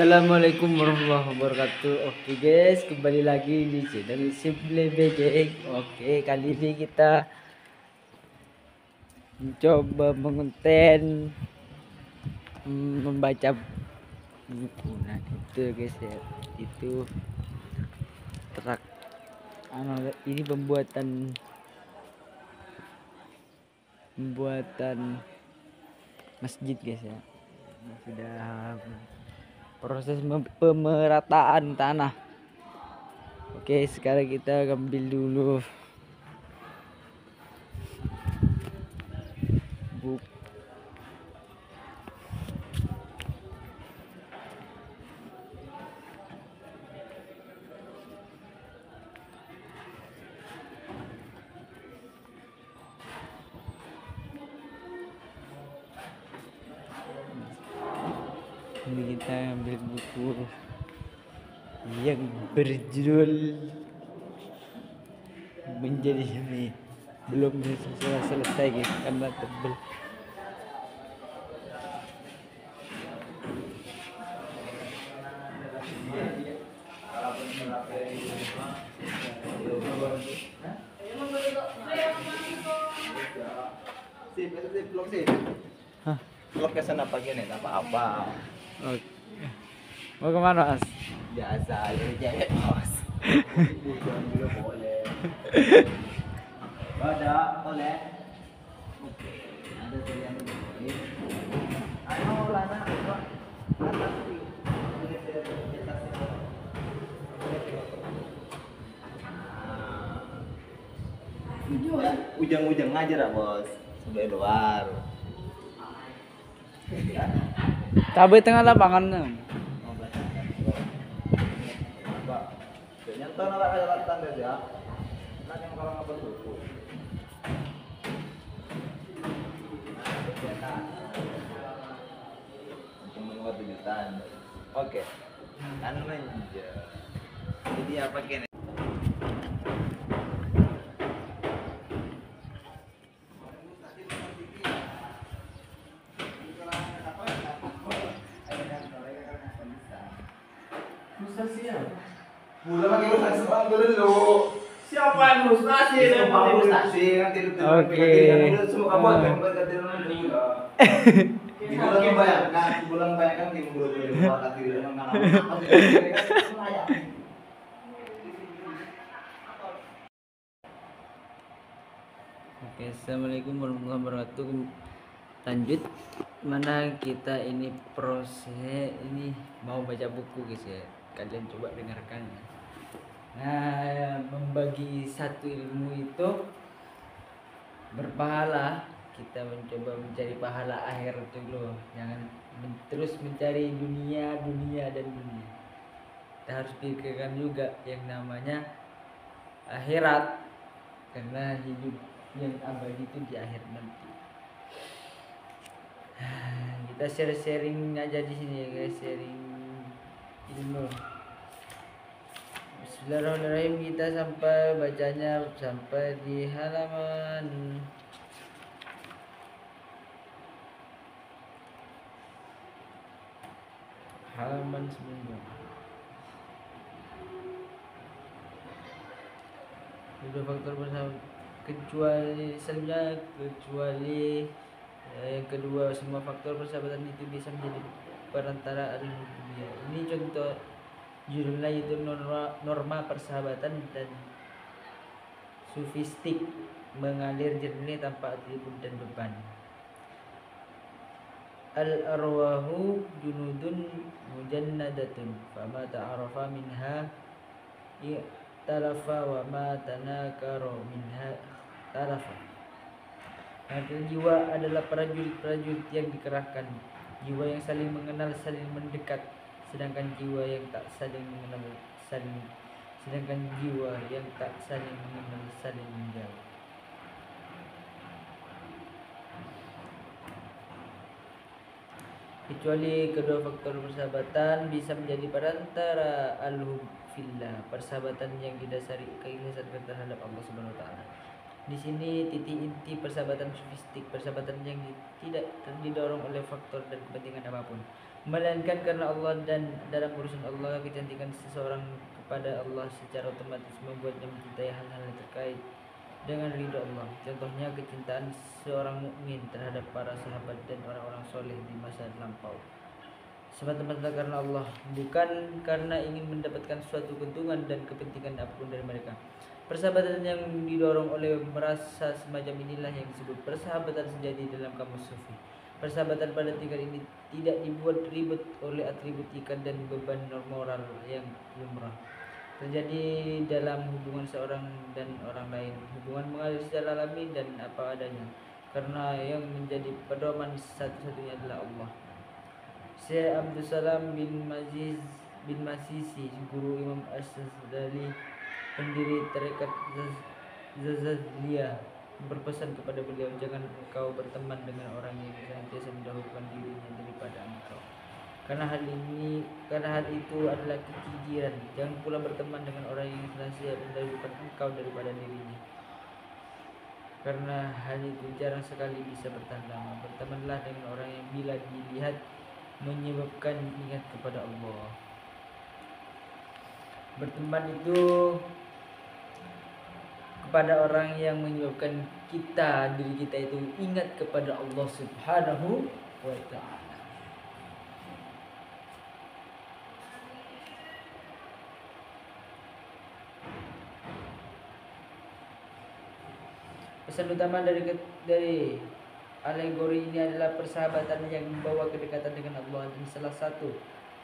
Assalamualaikum warahmatullahi wabarakatuh. Oke guys, kembali lagi di channel Simple BJ. Oke, kali ini kita mencoba mengonten membaca buku. Nah itu guys ya, itu terak ini pembuatan masjid guys ya. Ini sudah proses pemerataan tanah. Oke, sekarang kita ambil dulu buku. Ini kita ambil buku yang berjudul menjadi ini, belum selesai guys karena tebel. Vlog ke sana pagi nih, apa-apa. Oke. Mau kemana Mas? Biasa aja cewek bos. Juga boleh. Ada, boleh. Oke, ada tuh yang ini. Ayo lana, atas sih. Ujung-ujung aja lah bos, sebelah luar. Cabai tengah lapangan. Nyentuh nolak kelihatan deh ya. Nanti kalau ngapa tuh. Cuma buat tujuan. Oke. Kan manja. Jadi apa kene? Mula lagi urus seorang dulu. Siapa yang frustasi? Siapa yang frustasi? Nanti itu. Oke. Semua kamu akan berkati dulu. Di bulan membayangkan, bulan membayangkan di bulan berkati dulu. Oke, assalamualaikum warahmatullahi wabarakatuh. Lanjut, mana kita ini proses ini mau baca buku guys ya. Kalian coba dengarkan. Nah, membagi satu ilmu itu berpahala. Kita mencoba mencari pahala akhir dulu. Jangan terus mencari dunia dan dunia. Kita harus pikirkan juga yang namanya akhirat, karena hidup yang abadi itu di akhir nanti. Kita sharing aja di sini ya guys, sharing ilmu. Bismillahirrahmanirrahim. Kita sampai bacanya sampai di halaman sebelumnya. Dua faktor bersama kecuali yang kedua, semua faktor persahabatan itu bisa menjadi perantara dunia. Ini contoh judulnya itu norma persahabatan dan sofistik, mengalir jernih tanpa atribut dan beban. Al-arwahu junudun mujannadatun fama ta'arafa minha i'talafa wa ma tanakara minha talafa. Artinya jiwa adalah prajurit yang dikerahkan, jiwa yang saling mengenal saling mendekat, sedangkan jiwa yang tak saling mengenal saling menjauh. Kecuali kedua faktor persahabatan bisa menjadi perantara al-hub fillah, persahabatan yang didasari keikhlasan terhadap Allah Subhanahu wa taala. Di sini titik inti persahabatan sofistik, persahabatan yang tidak didorong oleh faktor dan kepentingan apapun. melainkan karena Allah, dan dalam urusan Allah kecantikan seseorang kepada Allah secara otomatis membuatnya mencintai hal-hal yang terkait dengan ridho Allah. Contohnya kecintaan seorang mukmin terhadap para sahabat dan orang-orang soleh di masa lampau, semata-mata karena Allah, bukan karena ingin mendapatkan suatu keuntungan dan kepentingan apapun dari mereka. Persahabatan yang didorong oleh merasa semacam inilah yang disebut persahabatan sejati dalam kamus sufi. Persahabatan pada tingkat ini tidak dibuat ribet oleh atribut ikat dan beban moral yang lumrah terjadi dalam hubungan seorang dan orang lain. Hubungan mengalir secara alami dan apa adanya, karena yang menjadi pedoman satu-satunya adalah Allah. Syekh Abdul Salam bin Masisi, guru Imam As-Sazali, pendiri tarekat Zazaliyah, berpesan kepada beliau, jangan engkau berteman dengan orang yang senantiasa mendahulukan dirinya daripada engkau. Karena hal itu adalah kekijiran. Jangan pula berteman dengan orang yang senantiasa mendahulukan engkau daripada dirinya. Karena hal itu jarang sekali bisa bertahan lama. Bertemanlah dengan orang yang bila dilihat menyebabkan ingat kepada Allah. Berteman itu kepada orang yang menyebabkan diri kita itu ingat kepada Allah Subhanahu wa ta'ala. Pesan utama dari alegori ini adalah persahabatan yang membawa kedekatan dengan Allah, dan salah satu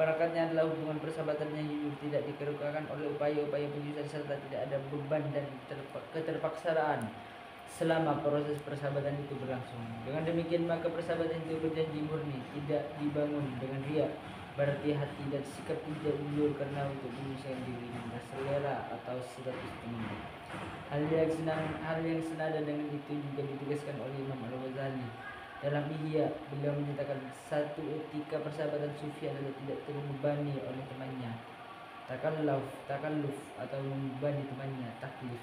perakatnya adalah hubungan persahabatan yang jujur, tidak dikerukakan oleh upaya-upaya penyusuan serta tidak ada beban dan keterpaksaan selama proses persahabatan itu berlangsung. Dengan demikian maka persahabatan itu berjanji murni, tidak dibangun dengan riak, berarti hati dan sikap tidak jujur karena untuk menyusahkan diri dan selera atau status tinggi. Hal yang senada dengan itu juga ditegaskan oleh Imam Al-Ghazali dalam Ihya. Beliau menyatakan satu etika persahabatan sufi adalah tidak terbebani oleh temannya, takalluf atau membebani temannya, taklif.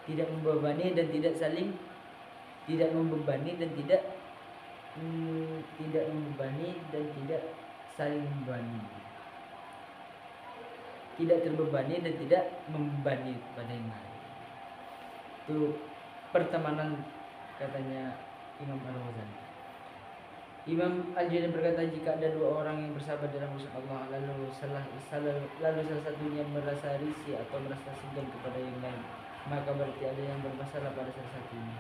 Tidak membebani dan tidak saling tidak membebani dan tidak membebani dan tidak saling membebani. Tidak terbebani dan tidak membebani pada yang lain. Itu pertemanan, katanya Imam Al-Ghazali. Imam Al-Junaid berkata, jika ada dua orang yang bersahabat dalam urusan Allah, lalu salah satunya merasa risih atau merasa segan kepada yang lain, maka berarti ada yang bermasalah pada salah satunya.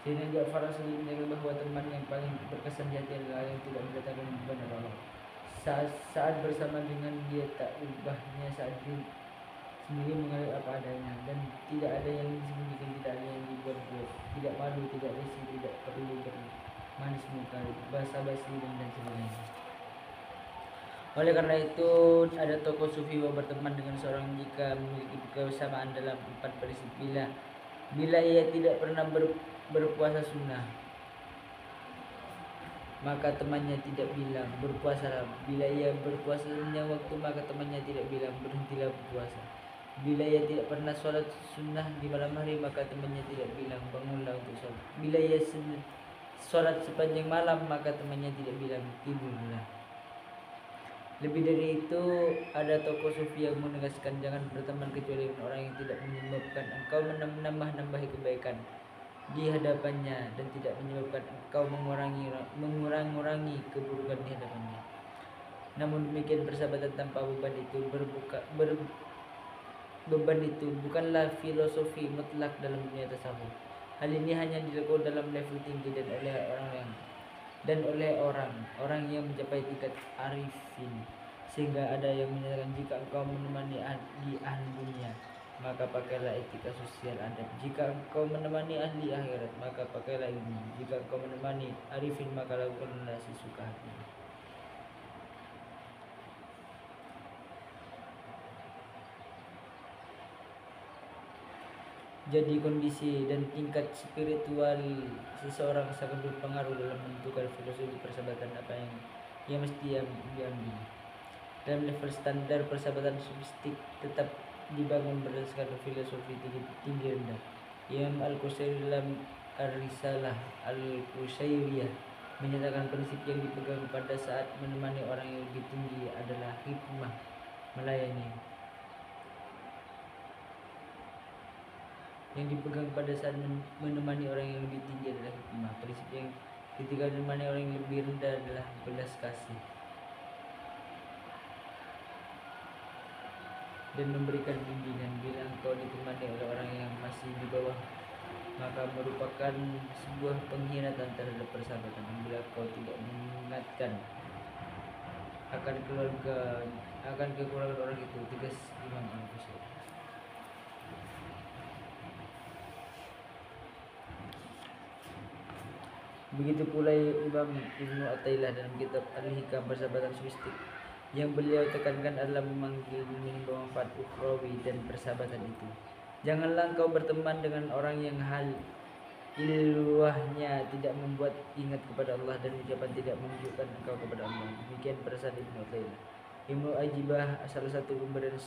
Sayyidina Ja'far As-Sadiq menjaga bahwa teman yang paling berkesan di hati adalah yang tidak mendatangkan beban dari Allah. Saat bersama dengan dia tak ubahnya, saat dia sendiri mengalir apa adanya, dan tidak ada yang disembunyikan, tidak ada yang dibuat-buat, tidak malu, tidak risih, tidak perlu bermanis muka, basa-basi dan sebagainya. Oleh karena itu ada tokoh sufi yang berteman dengan seorang jika memiliki kesamaan dalam 4 prinsip. Bila ia tidak pernah berpuasa sunnah, maka temannya tidak bilang berpuasalah. Bila ia berpuasa sepanjang waktu, maka temannya tidak bilang berhentilah berpuasa. Bila ia tidak pernah sholat sunnah di malam hari, maka temannya tidak bilang bangunlah untuk sholat. Bila ia sholat sepanjang malam, maka temannya tidak bilang tidurlah. Lebih dari itu, ada tokoh sufi yang menegaskan jangan berteman kecuali dengan orang yang tidak menyebabkan engkau menambah-nambahi kebaikan di hadapannya dan tidak menyebabkan engkau mengurangi keburukan di hadapannya. Namun demikian, persahabatan tanpa beban itu bukanlah filosofi mutlak dalam dunia tasawuf. Hal ini hanya dilakukan dalam level tinggi dan oleh orang yang mencapai tingkat arifin, sehingga ada yang menyatakan jika engkau menemani ahli dunia, maka pakailah etika sosial adab. Jika engkau menemani ahli akhirat, maka pakailah ilmu. Jika engkau menemani arifin, maka lakukanlah sesuka hati. Jadi kondisi dan tingkat spiritual seseorang sangat berpengaruh dalam menentukan filosofi persahabatan apa yang mesti diambil. Dalam level standar, persahabatan sofistik tetap dibangun berdasarkan filosofi tinggi rendah. Imam Al-Qusairi dalam Ar-Risalah Al-Qusairiyah menyatakan prinsip yang dipegang pada saat menemani orang yang lebih tinggi adalah hikmah melayani. Yang dipegang pada saat menemani orang yang lebih tinggi adalah hikmah. Prinsip yang ketika menemani orang yang lebih rendah adalah belas kasih dan memberikan bimbingan. Bila engkau ditemani oleh orang yang masih di bawah, maka merupakan sebuah pengkhianatan terhadap persahabatan. Bila kau tidak mengingatkan akan kekurangan orang itu, tegas Imam Al-Ghazali. Begitu pula Imam Ibnu Athaillah dalam kitab Al-Hikam persahabatan sofistik. Yang beliau tekankan adalah memanggil menimbang manfaat ukhrawi dan persahabatan itu. Janganlah engkau berteman dengan orang yang hal ilwahnya tidak membuat ingat kepada Allah dan ucapan tidak menunjukkan engkau kepada Allah. Demikian perasaan Ibnu Athaillah. Ibnu Ajibah, salah satu pemberian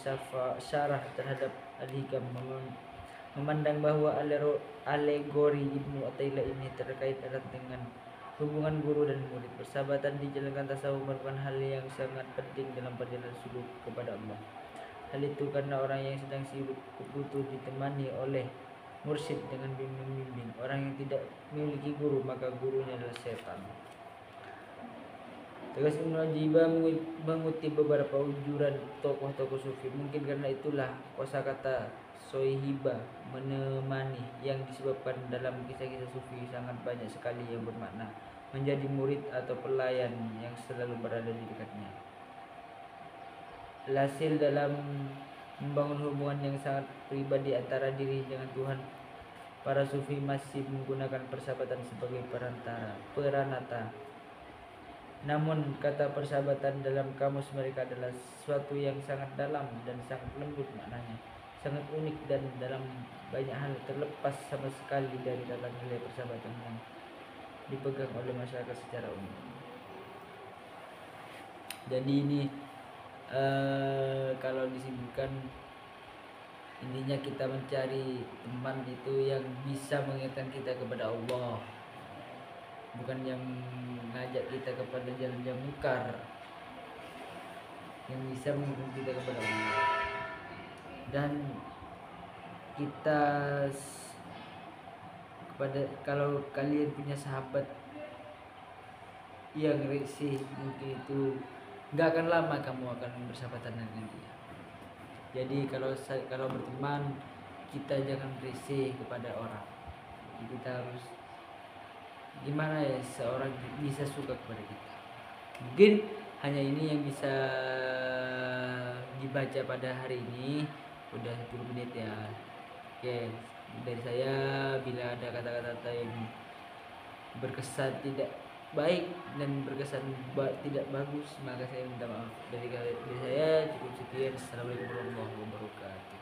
syarah terhadap Al-Hikam, memandang bahwa alegori Ibnu Athaillah ini terkait erat dengan hubungan guru dan murid. Persahabatan di jalan tasawuf merupakan hal yang sangat penting dalam perjalanan suluk kepada Allah. Hal itu karena orang yang sedang sibuk butuh ditemani oleh mursyid dengan bimbing. Orang yang tidak memiliki guru, maka gurunya adalah setan. Tegas Ibnu Ajibah mengutip beberapa ujuran tokoh-tokoh sufi. Mungkin karena itulah kosakata sohiba, menemani, yang disebabkan dalam kisah-kisah sufi sangat banyak sekali yang bermakna menjadi murid atau pelayan yang selalu berada di dekatnya. Hasil dalam membangun hubungan yang sangat pribadi antara diri dengan Tuhan, para sufi masih menggunakan persahabatan sebagai peranata. Namun kata persahabatan dalam kamus mereka adalah sesuatu yang sangat dalam dan sangat lembut maknanya, sangat unik dan dalam banyak hal terlepas sama sekali dari tata nilai persahabatan yang dipegang oleh masyarakat secara umum. Jadi ini kalau disebutkan, intinya kita mencari teman itu yang bisa mengingatkan kita kepada Allah, bukan yang mengajak kita kepada jalan yang mungkar, yang bisa mengingatkan kita kepada Allah. Dan kita kalau kalian punya sahabat yang risih, mungkin itu nggak akan lama kamu akan bersahabatan dengan dia. Jadi kalau berteman, kita jangan risih kepada orang. Kita harus gimana ya seorang bisa suka kepada kita. Mungkin hanya ini yang bisa dibaca pada hari ini. Udah 10 menit ya. Oke, dari saya, bila ada kata-kata yang berkesan tidak baik dan berkesan tidak bagus, maka saya minta maaf. Dari saya cukup sekian. Assalamualaikum warahmatullahi wabarakatuh.